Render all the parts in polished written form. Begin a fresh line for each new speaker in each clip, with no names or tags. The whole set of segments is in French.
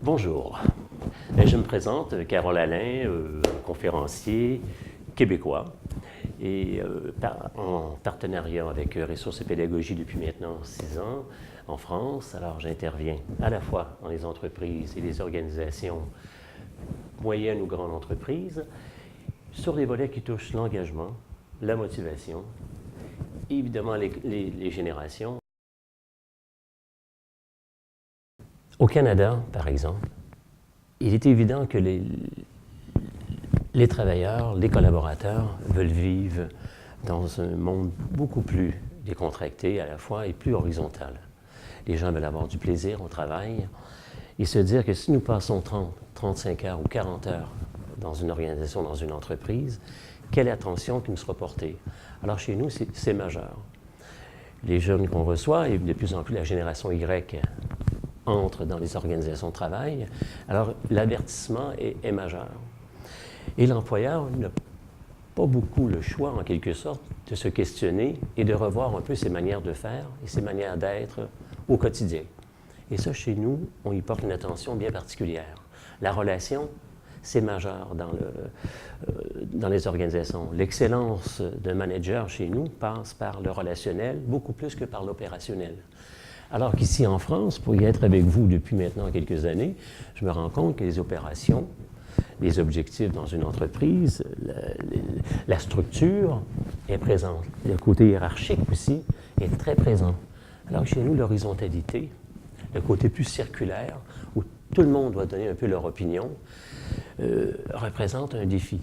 Bonjour, je me présente, Carole Alain, conférencier québécois et en partenariat avec Ressources et Pédagogie depuis maintenant 6 ans en France. Alors j'interviens à la fois dans les entreprises et les organisations moyennes ou grandes entreprises sur des volets qui touchent l'engagement, la motivation, évidemment les générations. Au Canada, par exemple, il est évident que les travailleurs, les collaborateurs veulent vivre dans un monde beaucoup plus décontracté à la fois et plus horizontal. Les gens veulent avoir du plaisir au travail et se dire que si nous passons 30, 35 heures ou 40 heures dans une organisation, dans une entreprise, quelle attention qui nous sera portée? Alors chez nous, c'est majeur. Les jeunes qu'on reçoit, et de plus en plus la génération Y, entre dans les organisations de travail, alors l'avertissement est majeur. Et l'employeur n'a pas beaucoup le choix, en quelque sorte, de se questionner et de revoir un peu ses manières de faire et ses manières d'être au quotidien. Et ça, chez nous, on y porte une attention bien particulière. La relation, c'est majeur dans les organisations. L'excellence d'un manager chez nous passe par le relationnel beaucoup plus que par l'opérationnel. Alors qu'ici en France, pour y être avec vous depuis maintenant quelques années, je me rends compte que les opérations, les objectifs dans une entreprise, la structure est présente. Le côté hiérarchique aussi est très présent. Alors que chez nous, l'horizontalité, le côté plus circulaire, où tout le monde doit donner un peu leur opinion, représente un défi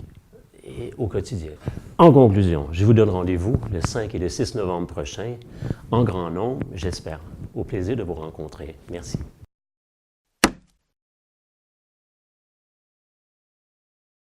au quotidien. En conclusion, je vous donne rendez-vous le 5 et le 6 novembre prochain, en grand nombre, j'espère. Au plaisir de vous rencontrer. Merci.